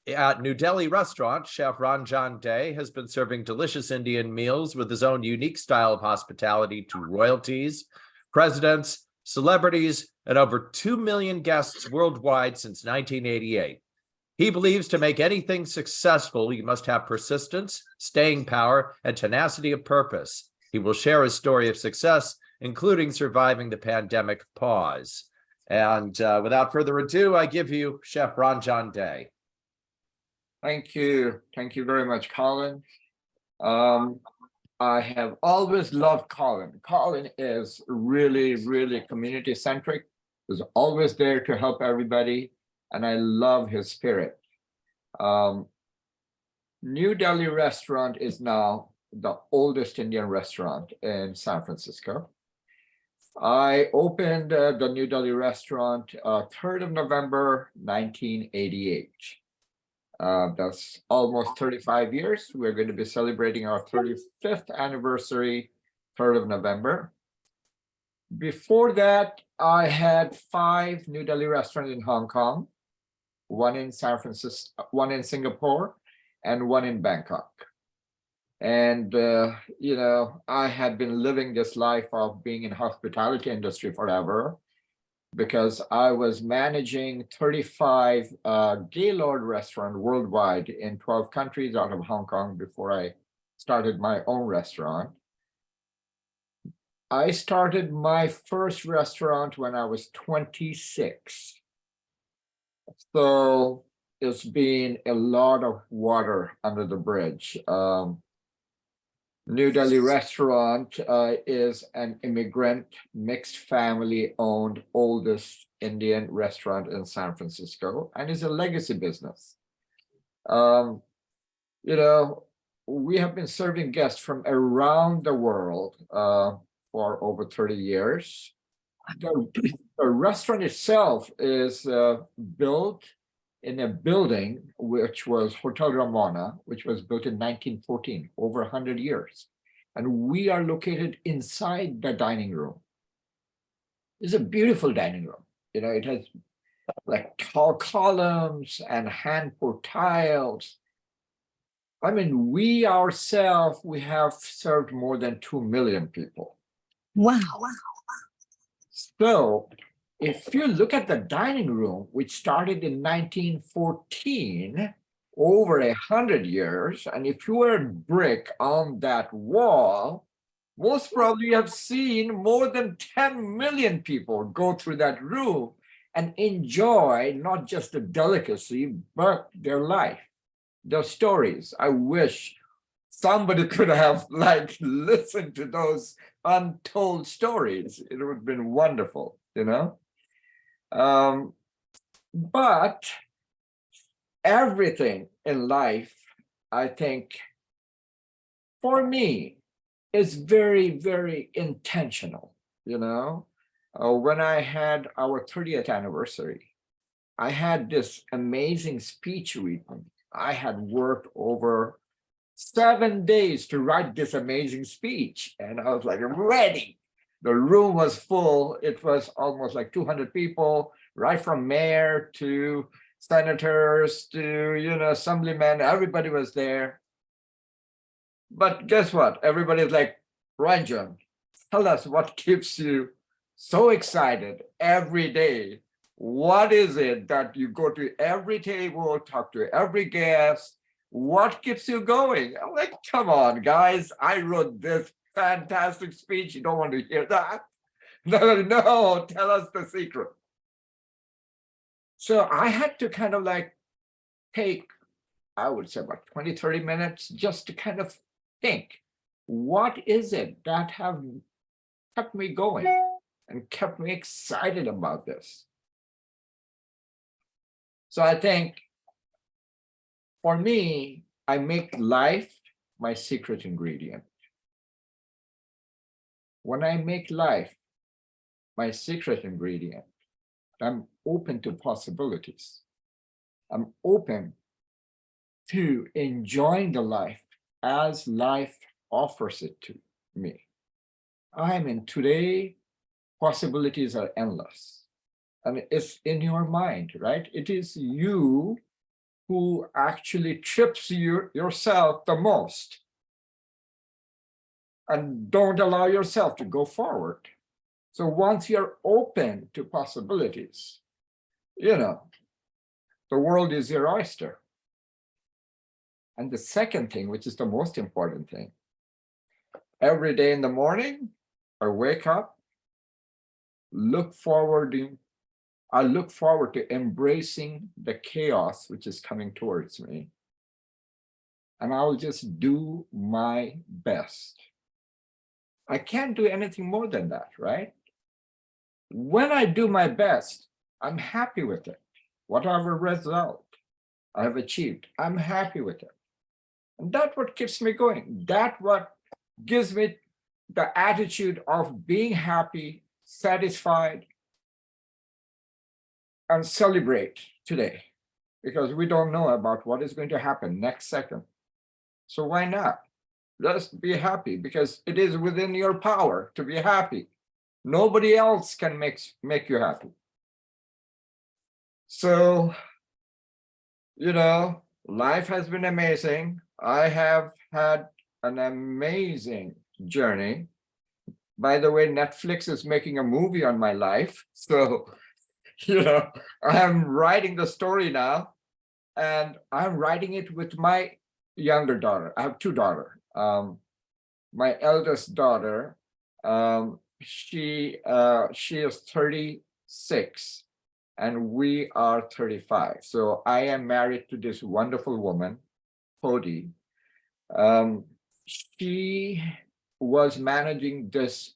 At New Delhi restaurant, Chef Ranjan Dey has been serving delicious Indian meals with his own unique style of hospitality to royalties, presidents, celebrities, and over 2 million guests worldwide since 1988. He believes to make anything successful, you must have persistence, staying power, and tenacity of purpose. He will share his story of success, including surviving the pandemic pause. And without further ado, I give you Chef Ranjan Dey. Thank you. Thank you very much, Colin. I have always loved Colin. Colin is really, really community-centric. He's always there to help everybody, and I love his spirit. New Delhi restaurant is now the oldest Indian restaurant in San Francisco. I opened the New Delhi restaurant 3rd of November, 1988. That's almost 35 years. We're going to be celebrating our 35th anniversary, 3rd of November. Before that, I had 5 New Delhi restaurants in Hong Kong, 1 in San Francisco, 1 in Singapore, and 1 in Bangkok. And, I had been living this life of being in hospitality industry forever, because I was managing 35 Gaylord restaurants worldwide in 12 countries out of Hong Kong before I started my own restaurant. I started my first restaurant when I was 26. So it's been a lot of water under the bridge. New Delhi restaurant is an immigrant, mixed family owned oldest Indian restaurant in San Francisco, and is a legacy business. We have been serving guests from around the world for over 30 years. The restaurant itself is built in a building which was Hotel Ramona, which was built in 1914, over 100 years. And we are located inside the dining room. It's a beautiful dining room. It has like tall columns and hand-poured tiles. I mean, we ourselves, we have served more than 2 million people. Wow. So if you look at the dining room, which started in 1914, over 100 years, and if you were a brick on that wall, most probably you have seen more than 10 million people go through that room and enjoy not just the delicacy, but their life, their stories. I wish somebody could have listened to those untold stories. It would have been wonderful, But everything in life, I think, for me, is very, very intentional. When I had our 30th anniversary, I had this amazing speech written. I had worked over 7 days to write this amazing speech, and I was ready. The room was full. It was almost 200 people, right from mayor to senators to, assemblymen. Everybody was there. But guess what? Everybody's like, Ranjan, tell us what keeps you so excited every day. What is it that you go to every table, talk to every guest? What keeps you going? I'm like, come on, guys. I wrote this fantastic speech. You don't want to hear that? No, tell us the secret. So I had to kind of take, I would say about 20, 30 minutes just to kind of think, what is it that have kept me going and kept me excited about this? So I think for me, I make life my secret ingredient. When I make life my secret ingredient, I'm open to possibilities. I'm open to enjoying the life as life offers it to me. Today, possibilities are endless. And it's in your mind, right? It is you who actually trips yourself the most and don't allow yourself to go forward. So once you're open to possibilities, the world is your oyster. And the second thing, which is the most important thing, every day in the morning, I wake up, I look forward to embracing the chaos which is coming towards me. And I'll just do my best. I can't do anything more than that, right? When I do my best, I'm happy with it. Whatever result I have achieved, I'm happy with it. And that's what keeps me going. That's what gives me the attitude of being happy, satisfied, and celebrate today, because we don't know about what is going to happen next second. So why not? Just be happy, because it is within your power to be happy. Nobody else can make you happy. So, life has been amazing. I have had an amazing journey. By the way, Netflix is making a movie on my life. So, I'm writing the story now, and I'm writing it with my younger daughter. I have two daughters. My eldest daughter, she is 36, and we are 35. So I am married to this wonderful woman, Cody. She was managing this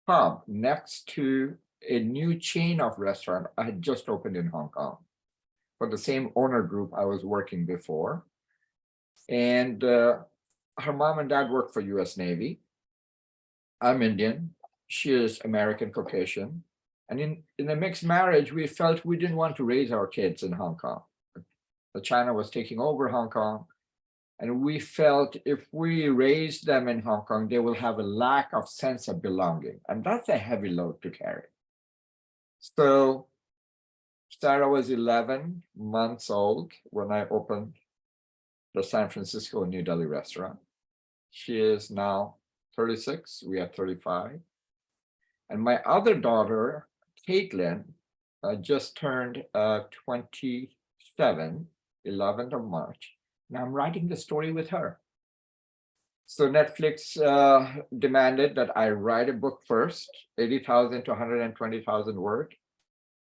pub next to a new chain of restaurant I had just opened in Hong Kong for the same owner group I was working before. And her mom and dad work for US Navy. I'm Indian. She is American Caucasian. And in a mixed marriage, we felt we didn't want to raise our kids in Hong Kong. China was taking over Hong Kong. And we felt if we raise them in Hong Kong, they will have a lack of sense of belonging. And that's a heavy load to carry. So Sarah was 11 months old when I opened the San Francisco New Delhi restaurant. She is now 36, we are 35. And my other daughter, Caitlin, just turned 27, 11th of March. And I'm writing the story with her. So Netflix demanded that I write a book first, 80,000 to 120,000 words.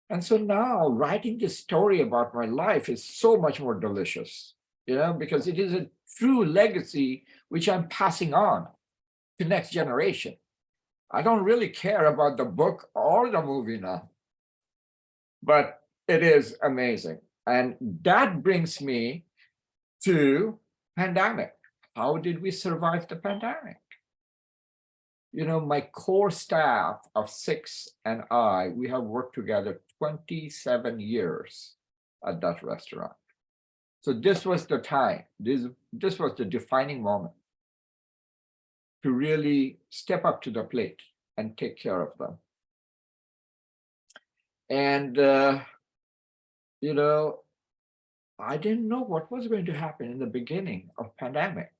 And so now writing this story about my life is so much more delicious, because it is a true legacy which I'm passing on to next generation. I don't really care about the book or the movie now, but it is amazing. And that brings me to pandemic. How did we survive the pandemic? My core staff of 6 and we have worked together 27 years at that restaurant. So this was the time, this was the defining moment to really step up to the plate and take care of them. And, I didn't know what was going to happen in the beginning of pandemic.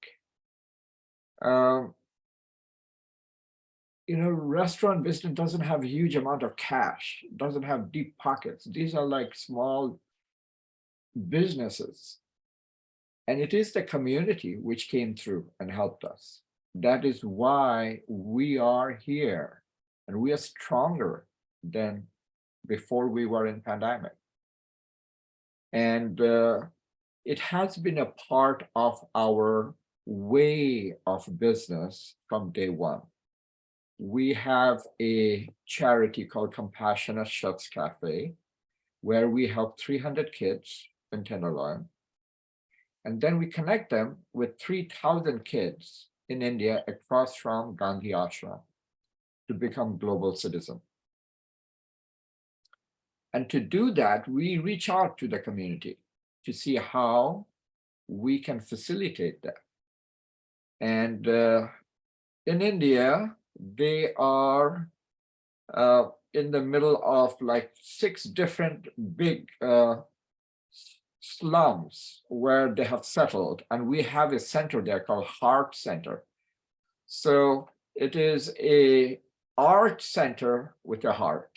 Restaurant business doesn't have a huge amount of cash, doesn't have deep pockets. These are like small businesses. And it is the community which came through and helped us. That is why we are here, and we are stronger than before we were in pandemic. And it has been a part of our way of business from day one. We have a charity called Compassionate Chefs Cafe, where we help 300 kids in Tenderloin. And then we connect them with 3,000 kids in India across from Gandhi Ashram to become global citizens. And to do that, we reach out to the community to see how we can facilitate that. And in India, they are in the middle of like 6 different big slums where they have settled, and we have a center there called Heart Center. So it is a art center with a heart.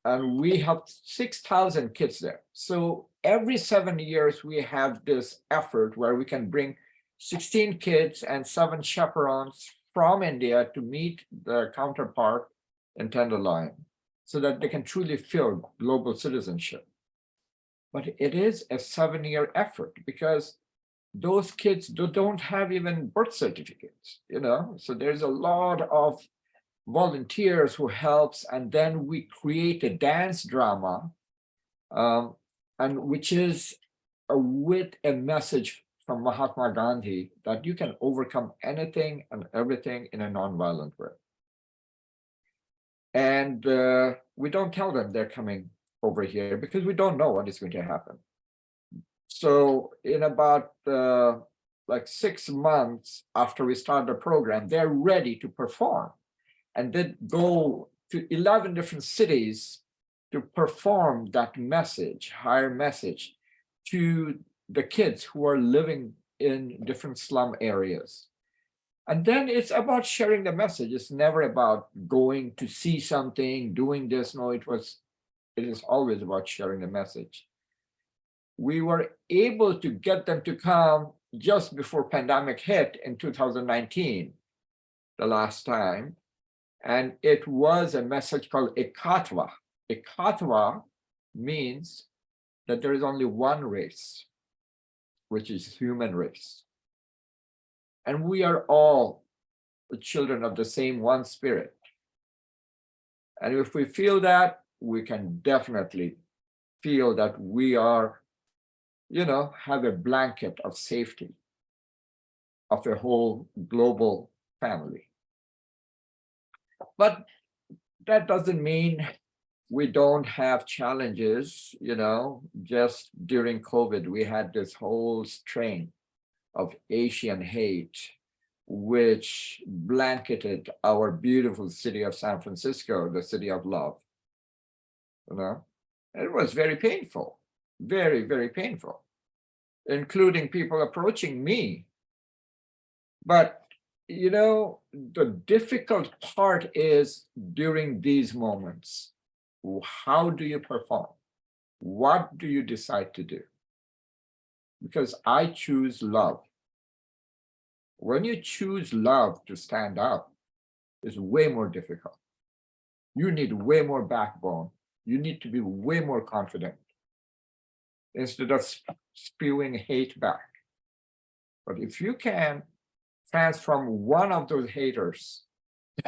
And we have 6,000 kids there. So every 7 years, we have this effort where we can bring 16 kids and 7 chaperones from India to meet their counterpart in Tenderloin so that they can truly feel global citizenship. But it is a 7-year effort because those kids don't have even birth certificates, you know? So there's a lot of volunteers who helps, and then we create a dance drama, and which is with a message from Mahatma Gandhi that you can overcome anything and everything in a nonviolent way. And we don't tell them they're coming over here because we don't know what is going to happen. So in about like 6 months after we start the program, they're ready to perform. And then go to 11 different cities to perform that message, higher message, to the kids who are living in different slum areas. And then it's about sharing the message. It's never about going to see something, doing this. No, it is always about sharing the message. We were able to get them to come just before pandemic hit in 2019, the last time. And it was a message called Ekatva. Ekatva means that there is only one race, which is human race. And we are all the children of the same one spirit. And if we feel that, we can definitely feel that we are, you know, have a blanket of safety of a whole global family. But that doesn't mean we don't have challenges, you know. Just during COVID, we had this whole strain of Asian hate, which blanketed our beautiful city of San Francisco, the city of love. You know, it was very painful, very, very painful, including people approaching me. But you know, the difficult part is during these moments, how do you perform? What do you decide to do? Because I choose love. When you choose love to stand up, it's way more difficult. You need way more backbone. You need to be way more confident instead of spewing hate back. But if you can transform one of those haters,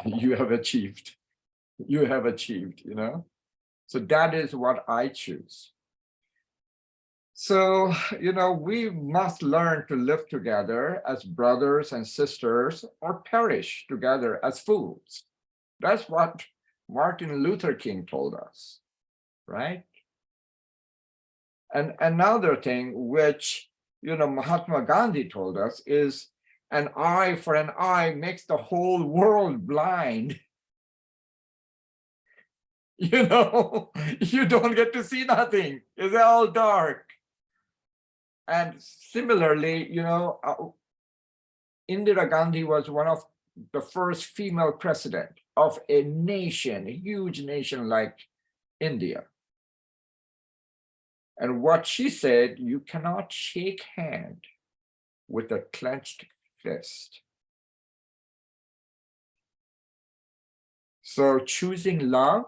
you have achieved. You have achieved, you know? So that is what I choose. So, you know, we must learn to live together as brothers and sisters or perish together as fools. That's what Martin Luther King told us, right? And another thing which, you know, Mahatma Gandhi told us is, an eye for an eye makes the whole world blind. You know, you don't get to see nothing. It's all dark. And similarly, you know, Indira Gandhi was one of the first female president of a nation, a huge nation like India. And what she said, you cannot shake hand with a clenched fist. So choosing love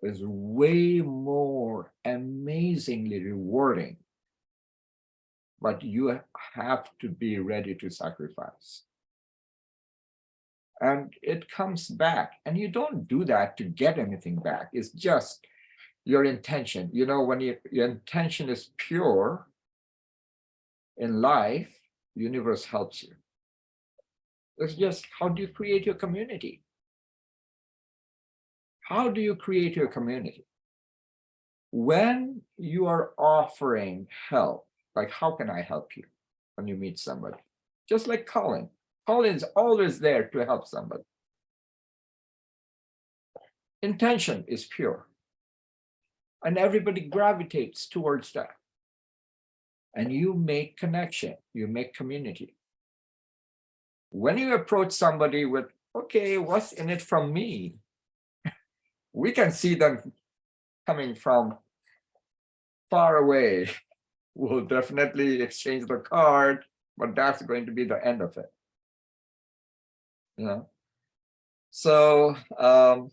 is way more amazingly rewarding, but you have to be ready to sacrifice. And it comes back, and you don't do that to get anything back. It's just your intention. You know, when your intention is pure in life, the universe helps you. It's just, how do you create your community? How do you create your community? When you are offering help, like, how can I help you when you meet somebody? Just like Colin. Colin's always there to help somebody. Intention is pure. and everybody gravitates towards that. And you make connection, you make community. When you approach somebody with, okay, what's in it from me? We can see them coming from far away. We'll definitely exchange the card, but that's going to be the end of it. You know? So, I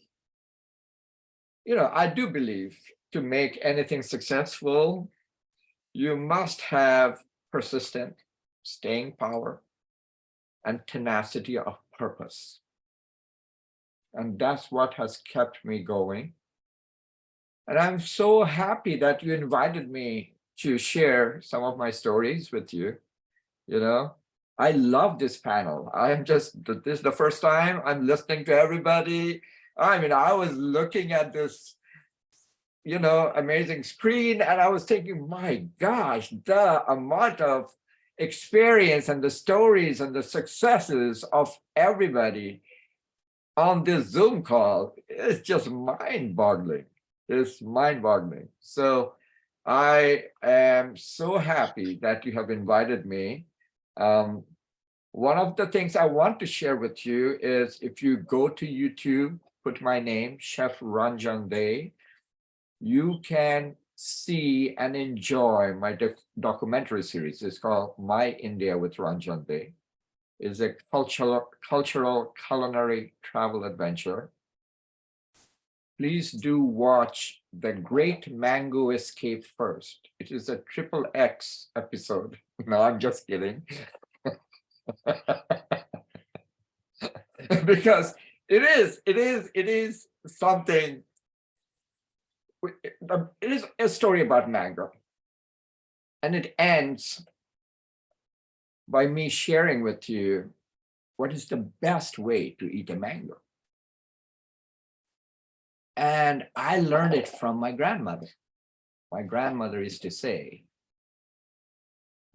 do believe to make anything successful, you must have persistent staying power and tenacity of purpose. And that's what has kept me going. And I'm so happy that you invited me to share some of my stories with you. I love this panel. This is the first time I'm listening to everybody. I mean, I was looking at this, amazing screen, and I was thinking, my gosh, the amount of experience and the stories and the successes of everybody on this Zoom call is just mind-boggling. It's mind-boggling. So I am so happy that you have invited me. One of the things I want to share with you is if you go to YouTube, put my name, Chef Ranjan Dey, you can see and enjoy my documentary series. It's called My India with Ranjan Dey. It's a cultural culinary travel adventure. Please do watch The Great Mango Escape first. It is a XXX episode. No, I'm just kidding. Because it is something. It is a story about mango, and it ends by me sharing with you what is the best way to eat a mango. And I learned it from my grandmother. My grandmother used to say,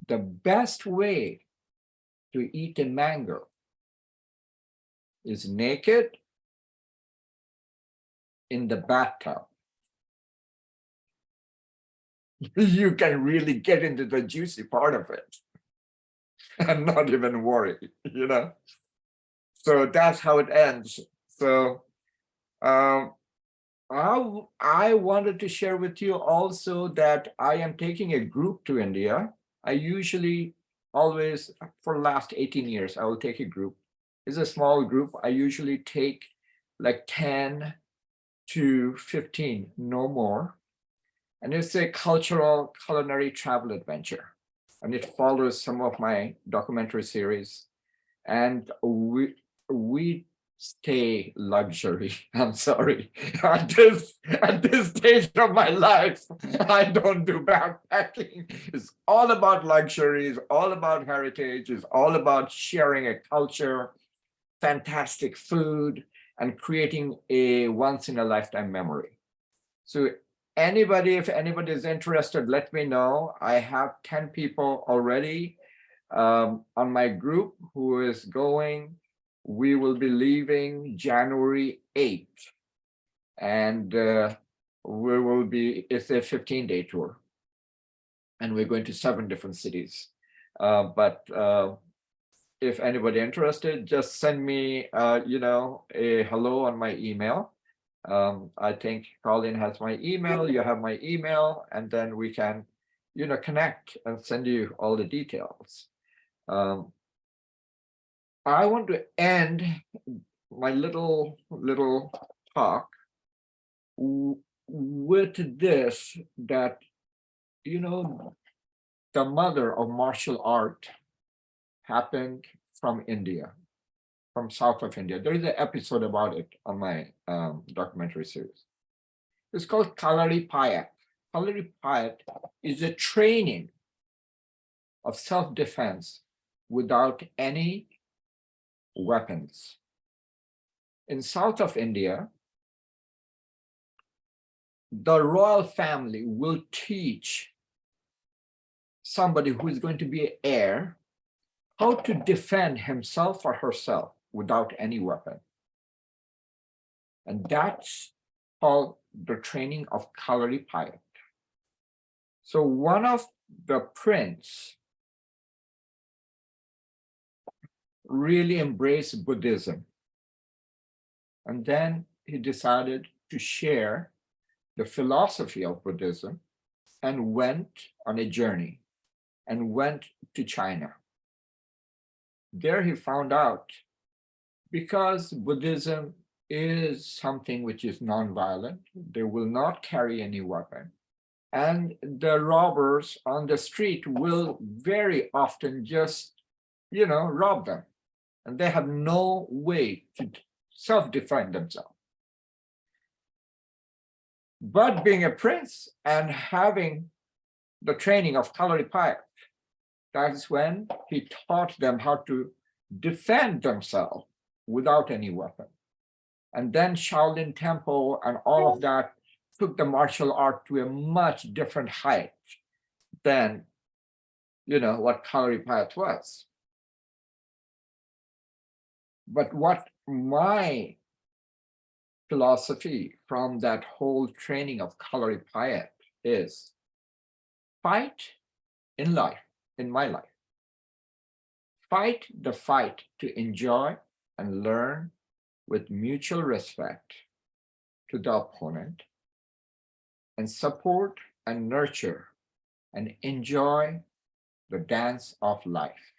the best way to eat a mango is naked in the bathtub. You can really get into the juicy part of it and not even worry, So that's how it ends. So I wanted to share with you also that I am taking a group to India. I usually always, for the last 18 years, I will take a group. It's a small group. I usually take like 10 to 15, no more. And it's a cultural culinary travel adventure. And it follows some of my documentary series. And we stay luxury. I'm sorry. At this stage of my life, I don't do backpacking. It's all about luxury, it's all about heritage, it's all about sharing a culture, fantastic food, and creating a once-in-a-lifetime memory. So if anybody is interested, let me know. I have 10 people already on my group who is going. We will be leaving January 8th. And it's a 15-day tour. And we're going to 7 different cities. But if anybody interested, just send me, a hello on my email. I think Colin has my email, you have my email, and then we can, connect and send you all the details. I want to end my little talk with this, that, the mother of martial art happened from India, from south of India. There is an episode about it on my documentary series. It's called Kalari Payat. Kalari Payat is a training of self-defense without any weapons. In south of India, the royal family will teach somebody who is going to be an heir how to defend himself or herself without any weapon. And that's called the training of calorie pilot. So one of the prince really embraced Buddhism. And then he decided to share the philosophy of Buddhism and went on a journey and went to China. There he found out, because Buddhism is something which is non-violent, they will not carry any weapon, and the robbers on the street will very often just, rob them, and they have no way to self-defend themselves. But being a prince and having the training of calorie pilot, that's when he taught them how to defend themselves without any weapon. And then Shaolin Temple and all of that took the martial art to a much different height than, what calorie pilot was. But what my philosophy from that whole training of calorie pilot is, fight in life, in my life. Fight the fight to enjoy and learn with mutual respect to the opponent, and support and nurture and enjoy the dance of life.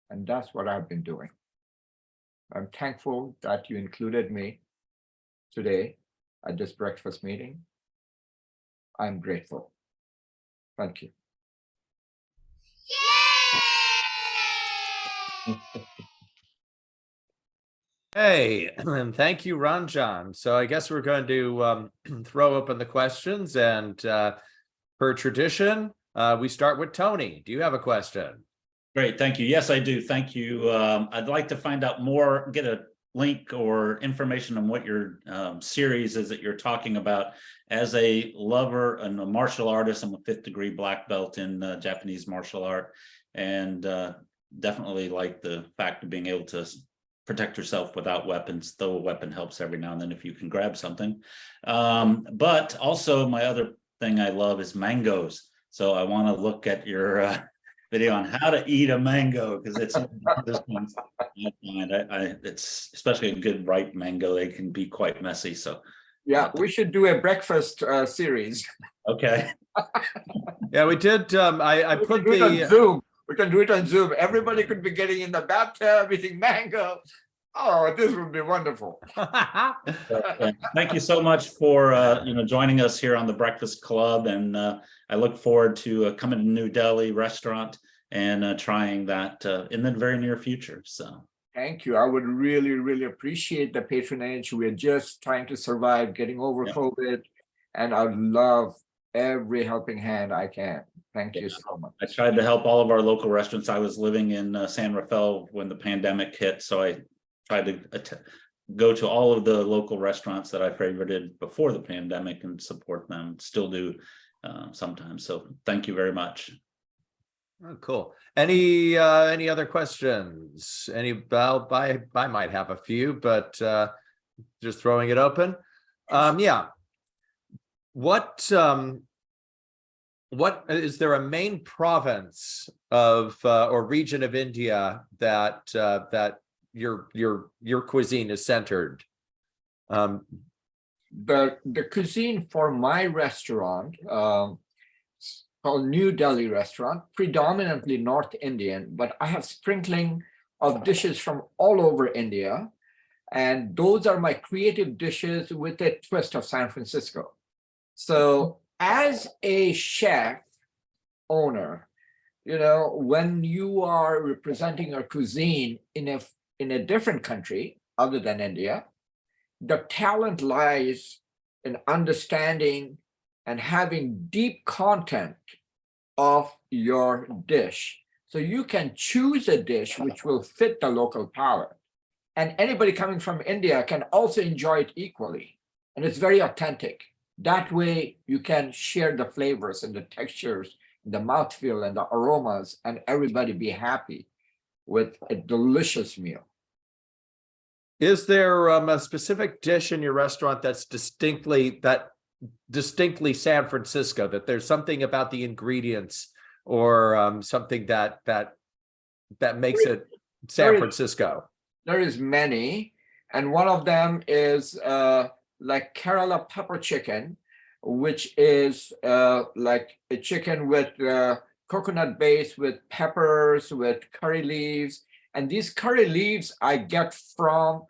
And that's what I've been doing. I'm thankful that you included me today at this breakfast meeting. I'm grateful. Thank you. Hey, and thank you, Ranjan. So I guess we're going to throw open the questions, and per tradition, we start with Tony. Do you have a question? Great, thank you. Yes, I do. Thank you. I'd like to find out more, get a link or information on what your series is that you're talking about. As a lover and a martial artist, I'm a 5th degree black belt in Japanese martial art, and definitely like the fact of being able to protect yourself without weapons, though a weapon helps every now and then if you can grab something. But also my other thing I love is mangoes. So I want to look at your video on how to eat a mango, because it's it's especially a good ripe mango, they can be quite messy. So yeah, we should do a breakfast series. Okay. Yeah, we did. I put the the Zoom. We can do it on Zoom. Everybody could be getting in the bathtub eating mango. Oh, this would be wonderful. Thank you so much for joining us here on the Breakfast Club, and I look forward to coming to New Delhi restaurant and trying that in the very near future. So thank you. I would really, really appreciate the patronage. We're just trying to survive, getting over COVID, and I'd love every helping hand I can. Thank you so much. I tried to help all of our local restaurants. I was living in San Rafael when the pandemic hit, so I tried to go to all of the local restaurants that I favorited before the pandemic and support them. Still do sometimes. So thank you very much. Oh, cool. Any other questions? I might have a few, but just throwing it open. Yeah. What is there a main province of or region of India that your cuisine is centered? The cuisine for my restaurant, called New Delhi restaurant, predominantly North Indian, but I have sprinkling of dishes from all over India, and those are my creative dishes with a twist of San Francisco. So as a chef owner, when you are representing your cuisine in a different country other than India, the talent lies in understanding and having deep content of your dish. So you can choose a dish which will fit the local palate. And anybody coming from India can also enjoy it equally. And it's very authentic. That way you can share the flavors and the textures, the mouthfeel and the aromas, and everybody be happy with a delicious meal. Is there a specific dish in your restaurant that's distinctly San Francisco, that there's something about the ingredients or something that makes it San Francisco? There is many, and one of them is like Kerala pepper chicken, which is like a chicken with coconut base, with peppers, with curry leaves. And these curry leaves I get from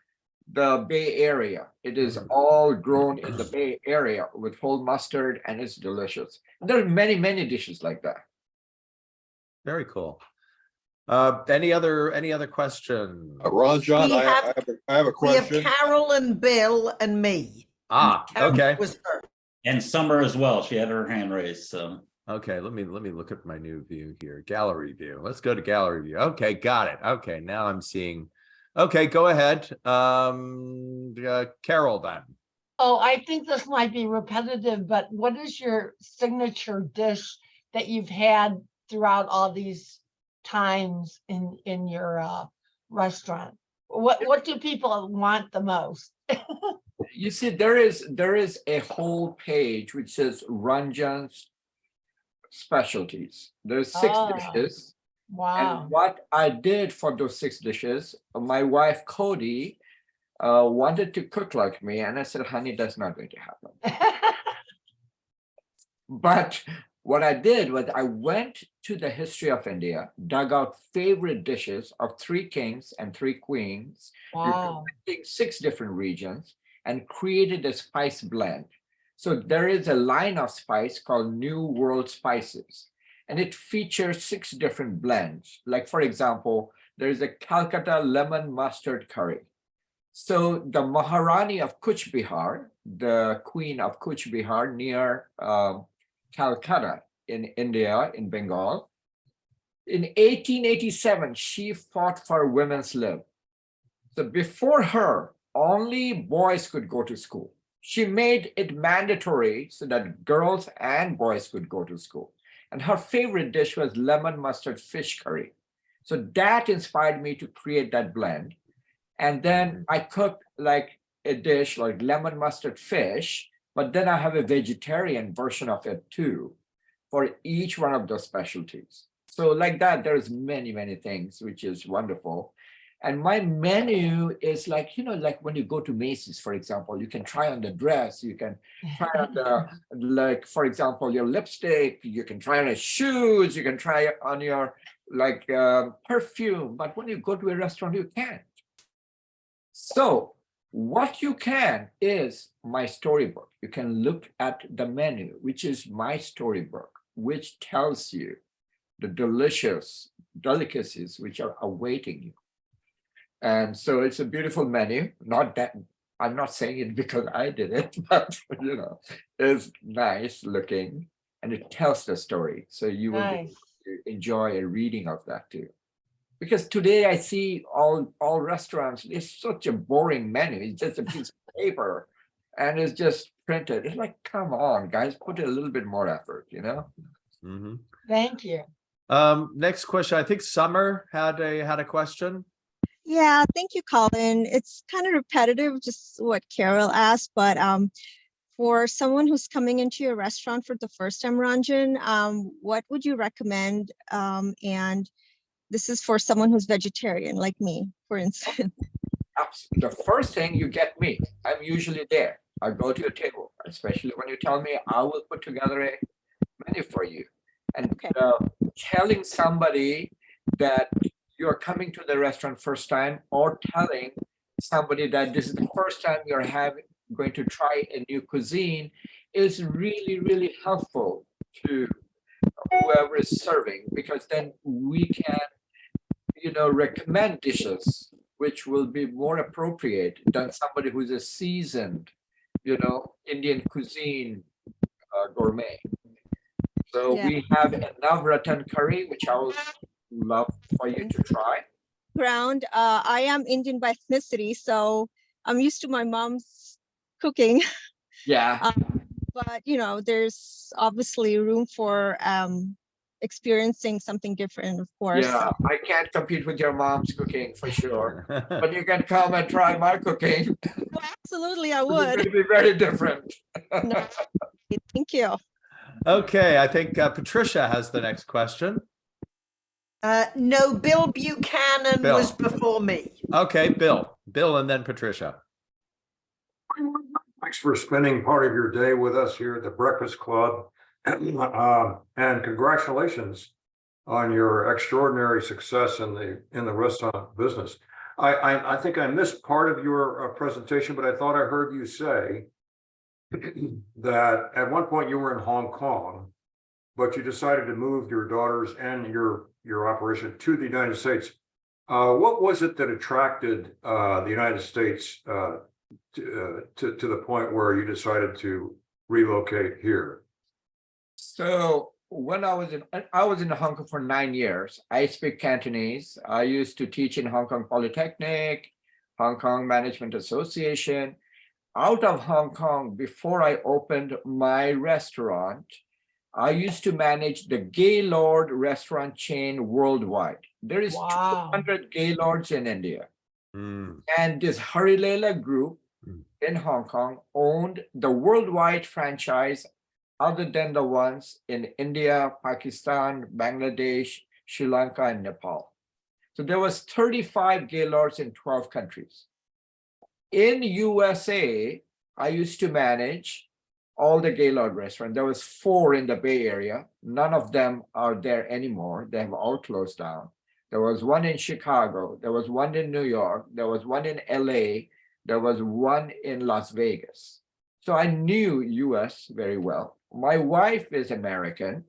the Bay Area. It is all grown in the Bay Area with whole mustard, and it's delicious. There are many, many dishes like that. Very cool. Any other questions? Ranjan, I have a We have question. Carol and Bill and me. Carol Okay. was her. And Summer as well. She had her hand raised, so. Okay, let me look at my new view here. Gallery view. Let's go to gallery view. Okay, got it. Okay, now I'm seeing. Okay, go ahead. Carol then. Oh, I think this might be repetitive, but what is your signature dish that you've had throughout all these times in your restaurant? What do people want the most? You see, there is a whole page which says Ranjan's specialties. There's 6 dishes. Wow. And what I did for those 6 dishes, my wife Cody wanted to cook like me, and I said, honey, that's not going to happen. But what I did was I went to the history of India, dug out favorite dishes of 3 kings and 3 queens, Wow. representing 6 different regions, and created a spice blend. So there is a line of spice called New World Spices, and it features 6 different blends. Like, for example, there is a Calcutta lemon mustard curry. So the Maharani of Kuch Bihar, the queen of Kuch Bihar near Calcutta in India, in Bengal, in 1887, she fought for women's lib. So before her, only boys could go to school. She made it mandatory so that girls and boys could go to school. And her favorite dish was lemon mustard fish curry. So that inspired me to create that blend. And then I cooked like a dish like lemon mustard fish, but then I have a vegetarian version of it too, for each one of those specialties. So like that, there's many, many things, which is wonderful. And my menu is like, like when you go to Macy's, for example, you can try on the dress, you can try on the, like, for example, your lipstick, you can try on your shoes, you can try on your like perfume, but when you go to a restaurant, you can't. So what you can is my storybook. You can look at the menu, which is my storybook, which tells you the delicious delicacies which are awaiting you. And so it's a beautiful menu. Not that I'm not saying it because I did it, but it's nice looking and it tells the story. So you will be able to enjoy a reading of that too. Because today I see all restaurants, it's such a boring menu. It's just a piece of paper and it's just printed. It's like, come on, guys, put a little bit more effort, Mm-hmm. Thank you. Next question. I think Summer had a question. Yeah, thank you, Colin. It's kind of repetitive, just what Carol asked, but for someone who's coming into your restaurant for the first time, Ranjan, what would you recommend? And this is for someone who's vegetarian, like me, for instance. The first thing, you get me. I'm usually there. I go to your table, especially when you tell me I will put together a menu for you. And telling somebody that you're coming to the restaurant first time, or telling somebody that this is the first time you're going to try a new cuisine, is really, really helpful to whoever is serving, because then we can, recommend dishes which will be more appropriate than somebody who's a seasoned, Indian cuisine gourmet. So we have a Navratan curry, which I would love for you to try. Ground. I am Indian by ethnicity, so I'm used to my mom's cooking. Yeah. But there's obviously room for experiencing something different, of course. Yeah, I can't compete with your mom's cooking for sure, but you can come and try my cooking. Absolutely, I It's would. going to be very different. No, thank you. Okay, I think Patricia has the next question. No, Bill Buchanan Bill. was before me. Okay, Bill, and then Patricia. Thanks for spending part of your day with us here at the Breakfast Club. And congratulations on your extraordinary success in the restaurant business. I think I missed part of your presentation, but I thought I heard you say that at one point you were in Hong Kong, but you decided to move your daughters and your operation to the United States. What was it that attracted the United States to the point where you decided to relocate here? So when I was in Hong Kong for 9 years. I speak Cantonese. I used to teach in Hong Kong Polytechnic, Hong Kong Management Association. Out of Hong Kong, before I opened my restaurant, I used to manage the Gaylord restaurant chain worldwide. There is Wow. 200 Gaylords in India. Mm. And this Harilela group in Hong Kong owned the worldwide franchise other than the ones in India, Pakistan, Bangladesh, Sri Lanka, and Nepal. So there was 35 Gaylords in 12 countries. In USA, I used to manage all the Gaylord restaurants. There was 4 in the Bay Area. None of them are there anymore. They have all closed down. There was 1 in Chicago. There was 1 in New York. There was 1 in LA. There was 1 in Las Vegas. So I knew US very well. My wife is American.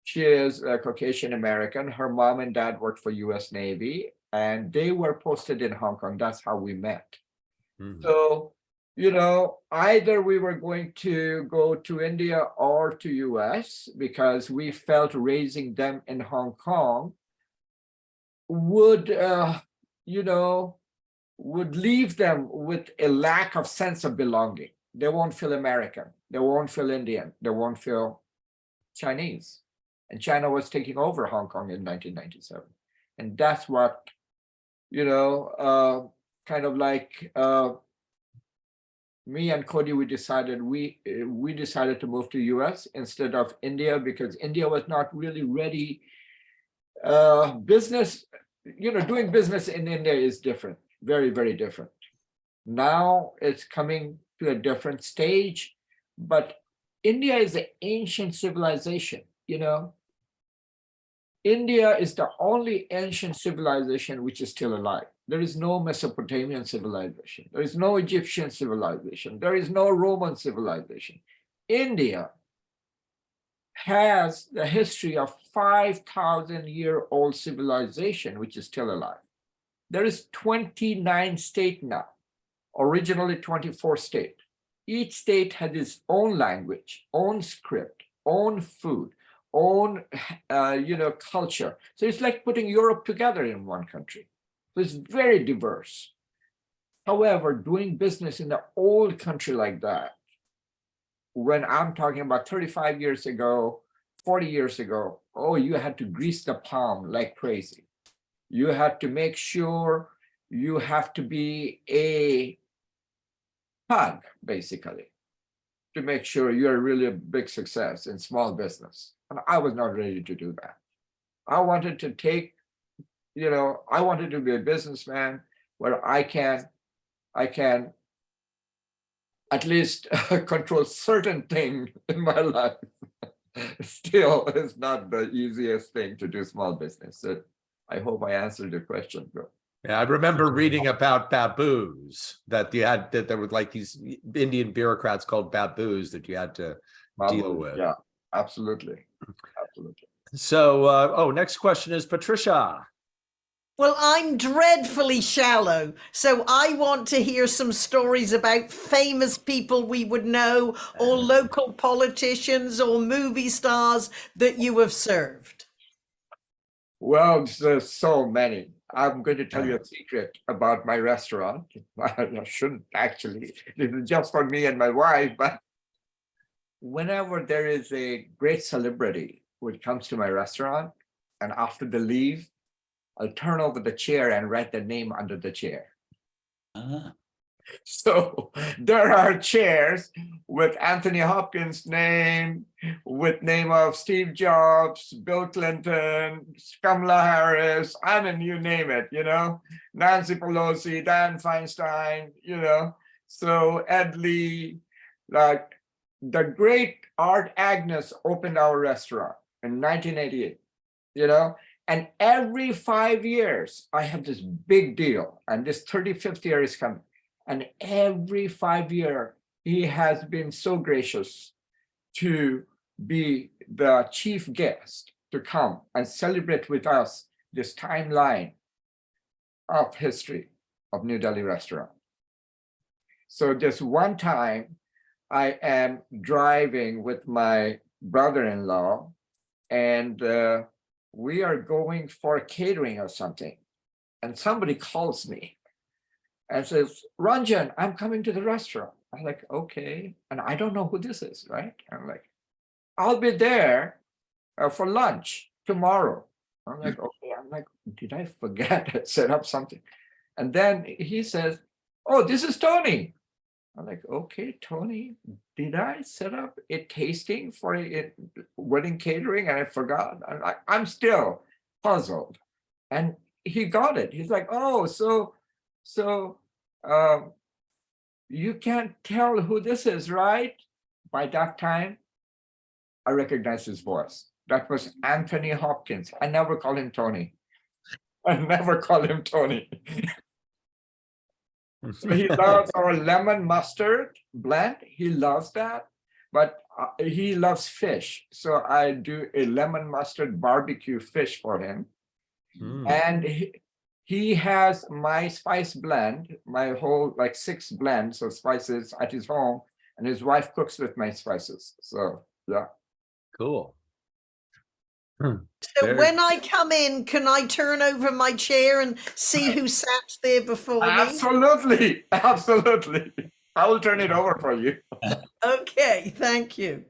She is a Caucasian American. Her mom and dad worked for US Navy, and they were posted in Hong Kong. That's how we met. Mhm. So, you know, either we were going to go to India or to US because we felt raising them in Hong Kong would, would leave them with a lack of sense of belonging. They won't feel American. They won't feel Indian. They won't feel Chinese. And China was taking over Hong Kong in 1997. And that's what, kind of like me and Cody, we decided to move to US instead of India because India was not really ready. Business, doing business in India is different, very, very different. Now it's coming to a different stage, but India is an ancient civilization, India is the only ancient civilization which is still alive. There is no Mesopotamian civilization. There is no Egyptian civilization. There is no Roman civilization. India has the history of 5,000-year-old civilization, which is still alive. There is 29 states now, originally 24 states. Each state had its own language, own script, own food, own, culture. So it's like putting Europe together in one country. So it's very diverse. However, doing business in an old country like that, when I'm talking about 35 years ago, 40 years ago, you had to grease the palm like crazy. You had to make sure you have to be a thug, basically, to make sure you're really a big success in small business. And I was not ready to do that. I wanted to I wanted to be a businessman where I can at least control certain things in my life. Still, it's not the easiest thing to do small business. So I hope I answered your question, bro. Yeah, I remember reading about baboos that there were like these Indian bureaucrats called baboos that you had to deal with. Yeah, absolutely. Absolutely. So, next question is Patricia. Well, I'm dreadfully shallow, so I want to hear some stories about famous people we would know, or local politicians or movie stars that you have served. Well, there's so many. I'm going to tell you a secret about my restaurant. I shouldn't actually. This is just for me and my wife, but whenever there is a great celebrity would come to my restaurant, and after they leave, I'll turn over the chair and write the name under the chair. Ah, So there are chairs with Anthony Hopkins' name, with name of Steve Jobs, Bill Clinton, Kamala Harris, I mean, you name it, Nancy Pelosi, Dan Feinstein, so Ed Lee, like the great Art Agnos opened our restaurant in 1988, and every 5 years I have this big deal, and this 35th year is coming. And every 5 years, he has been so gracious to be the chief guest to come and celebrate with us this timeline of history of New Delhi restaurant. So just one time, I am driving with my brother-in-law, and we are going for catering or something. And somebody calls me and says, Ranjan, I'm coming to the restaurant. I'm like, okay. And I don't know who this is, right? I'm like, I'll be there for lunch tomorrow. I'm like, okay. I'm like, did I forget to set up something? And then he says, oh, this is Tony. I'm like, okay, Tony, did I set up a tasting for a wedding catering and I forgot? I'm still puzzled. And he got it. He's like, oh, so you can't tell who this is, right? By that time, I recognized his voice. That was Anthony Hopkins. I never call him Tony. I never call him Tony. So he loves our lemon mustard blend. He loves that, but he loves fish. So I do a lemon mustard barbecue fish for him. And he has my spice blend, my whole 6 blends of spices at his home, and his wife cooks with my spices. So yeah. Cool. So when I come in, can I turn over my chair and see who sat there before me? Absolutely, absolutely. I will turn it over for you. Okay, thank you.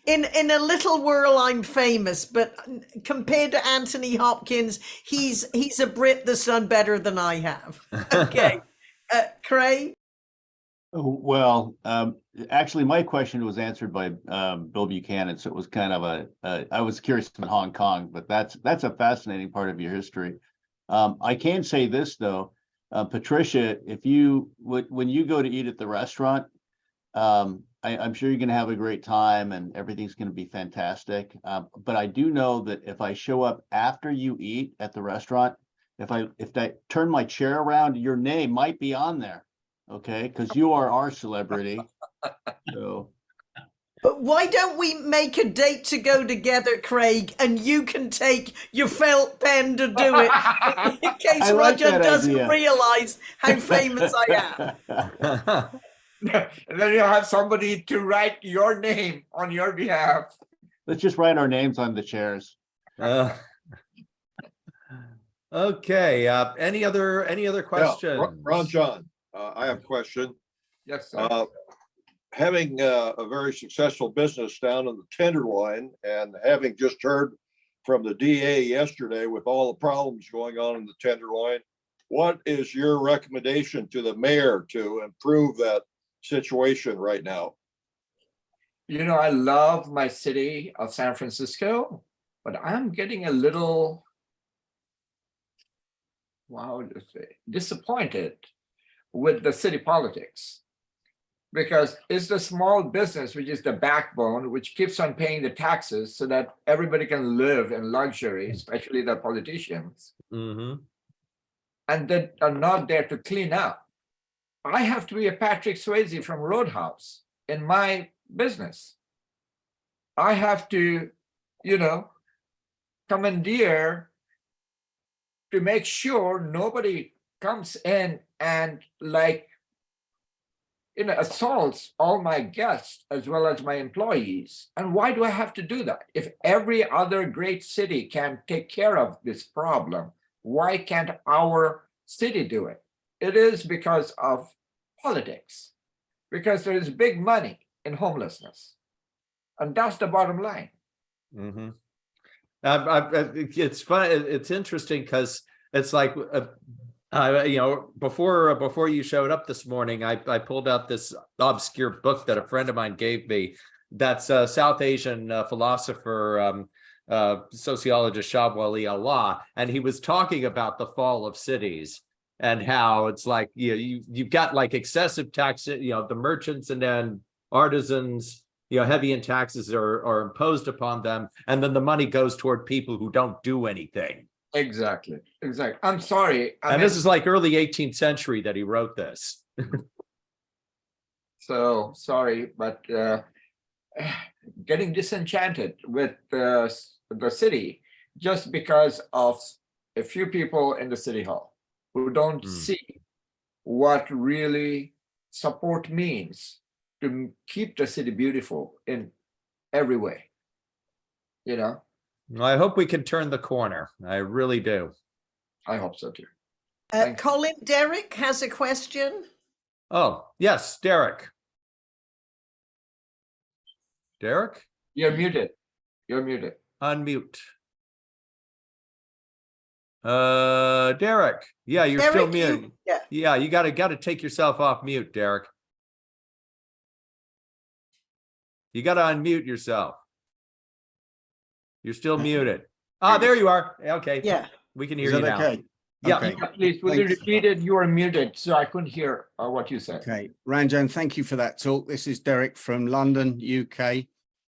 In a little whirl, I'm famous, but compared to Anthony Hopkins, he's a Brit that's done better than I have. Okay, Craig. Well, actually, my question was answered by Bill Buchanan, so it was kind of I was curious about Hong Kong, but that's a fascinating part of your history. I can say this though, Patricia, when you go to eat at the restaurant, I'm sure you're going to have a great time and everything's going to be fantastic. But I do know that if I show up after you eat at the restaurant, if I turn my chair around, your name might be on there. Okay, because you are our celebrity. So, But why don't we make a date to go together, Craig, and you can take your felt pen to do it in case I like Ranjan that doesn't idea. realize how famous I am. And then you have somebody to write your name on your behalf. Let's just write our names on the chairs. Okay. Any other questions? Ranjan, I have a question. Yes, sir. Having a very successful business down in the Tenderloin and having just heard from the DA yesterday with all the problems going on in the Tenderloin, what is your recommendation to the mayor to improve that situation right now? I love my city of San Francisco, but I'm getting a little, disappointed with the city politics, because it's the small business which is the backbone, which keeps on paying the taxes so that everybody can live in luxury, especially the politicians. Mm-hmm. And they are not there to clean up. I have to be a Patrick Swayze from Roadhouse in my business. I have to, commandeer to make sure nobody comes in and assaults all my guests as well as my employees. And why do I have to do that? If every other great city can take care of this problem, why can't our city do it? It is because of politics, because there is big money in homelessness. And that's the bottom line. Mm-hmm. It's fun. It's interesting because it's like, before you showed up this morning, I pulled out this obscure book that a friend of mine gave me. That's a South Asian philosopher, sociologist Shahwali Allah, and he was talking about the fall of cities and how it's like you've got like excessive tax, the merchants and then artisans, heavy in taxes are imposed upon them, and then the money goes toward people who don't do anything. Exactly. I'm sorry. This is like early 18th century that he wrote this. So sorry, but getting disenchanted with the city just because of a few people in the city hall who don't see what really support means to keep the city beautiful in every way. Well, I hope we can turn the corner. I really do. I hope so too. Thank you. Colin, Derek has a question. Oh, yes, Derek. Derek? You're muted. Unmute. Derek. Yeah, you're still Derek, muted. Yeah, you gotta take yourself off mute, Derek. You gotta unmute yourself. You're still muted. There you are. Okay. Yeah. We can Is hear you that now. okay? Yeah. Okay. Please, will you Thanks. repeat it? You are muted, so I couldn't hear what you said. Okay, Ranjan, thank you for that talk. This is Derek from London, UK.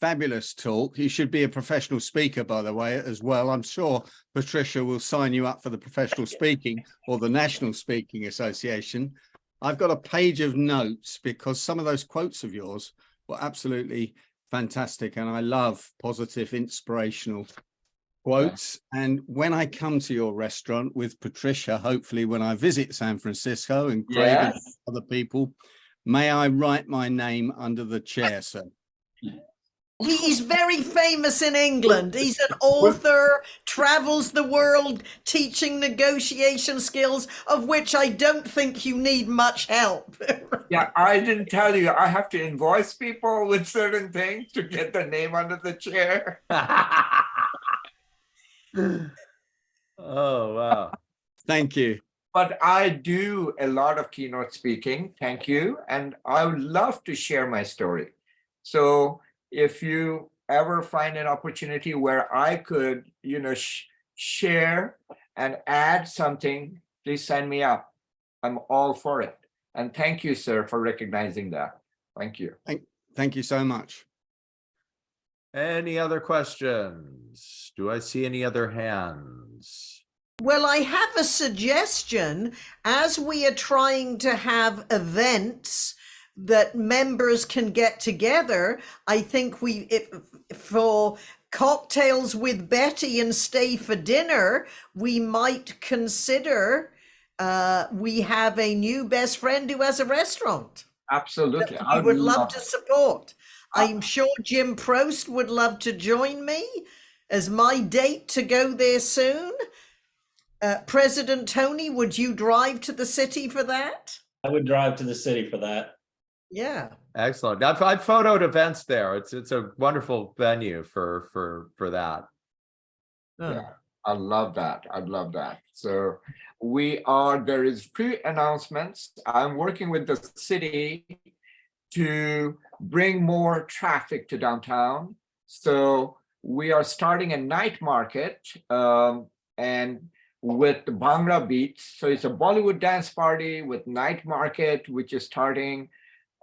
Fabulous talk. You should be a professional speaker, by the way, as well. I'm sure Patricia will sign you up for the professional speaking or the National Speaking Association. I've got a page of notes because some of those quotes of yours were absolutely fantastic. And I love positive, inspirational quotes. And when I come to your restaurant with Patricia, hopefully when I visit San Francisco and Craig and other people, may I write my name under the chair, sir? He's very famous in England. He's an author, travels the world teaching negotiation skills, of which I don't think you need much help. Yeah, I didn't tell you. I have to invoice people with certain things to get their name under the chair. Oh, wow. Thank you. But I do a lot of keynote speaking. Thank you. And I would love to share my story. So if you ever find an opportunity where I could, share and add something, please sign me up. I'm all for it. And thank you, sir, for recognizing that. Thank you. Thank you so much. Any other questions? Do I see any other hands? Well, I have a suggestion. As we are trying to have events that members can get together, I think for cocktails with Betty and stay for dinner, we might consider we have a new best friend who has a restaurant. Absolutely. I would love to support. I'm sure Jim Prost would love to join me as my date to go there soon. President Tony, would you drive to the city for that? I would drive to the city for that. Yeah. Excellent. I've photoed events there. It's a wonderful venue for that. Yeah, I love that. I love that. So there is pre-announcements. I'm working with the city to bring more traffic to downtown. So we are starting a night market and with the Bhangra Beats. So it's a Bollywood dance party with night market, which is starting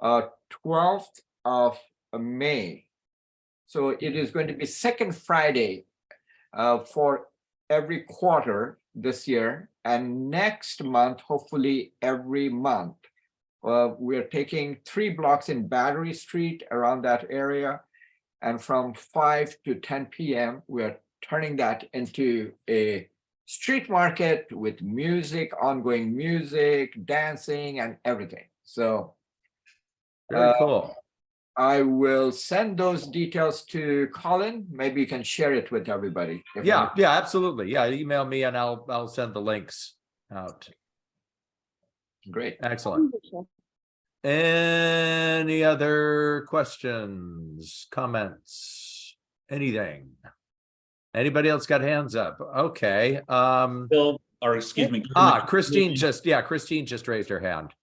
12th of May. So it is going to be second Friday for every quarter this year, and next month, hopefully every month. We're taking 3 blocks in Battery Street around that area, and from 5 to 10 p.m. we're turning that into a street market with music, ongoing music, dancing, and everything. So Very cool. I will send those details to Colin. Maybe you can share it with everybody. Yeah, absolutely. Yeah, email me and I'll send the links out. Great. Excellent. Any other questions, comments? anything? Anybody else got hands up? Okay. Bill, or excuse me. Christine just raised her hand.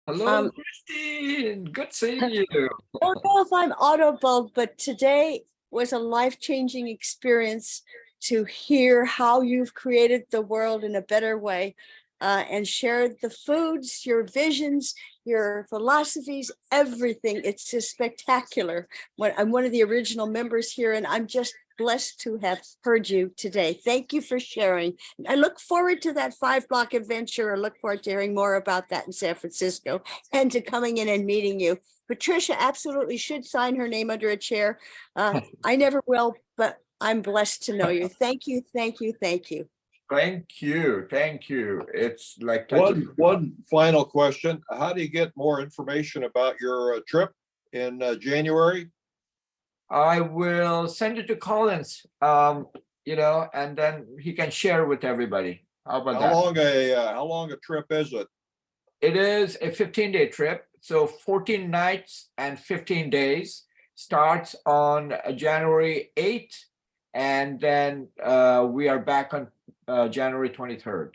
Hello, Christine. Good seeing you. I don't know if I'm audible, but today was a life-changing experience to hear how you've created the world in a better way and shared the foods, your visions, your philosophies, everything. It's just spectacular. I'm one of the original members here, and I'm just blessed to have heard you today. Thank you for sharing. I look forward to that 5-block adventure. I look forward to hearing more about that in San Francisco and to coming in and meeting you. Patricia absolutely should sign her name under a chair. I never will, but I'm blessed to know you. Thank you, thank you, thank you. Thank you. Thank you. It's like One final question. How do you get more information about your trip in January? I will send it to Collins, you know, and then he can share with everybody. How about that? How long a trip is it? It is a 15-day trip. So 14 nights and 15 days, starts on January 8th. And then we are back on January 23rd.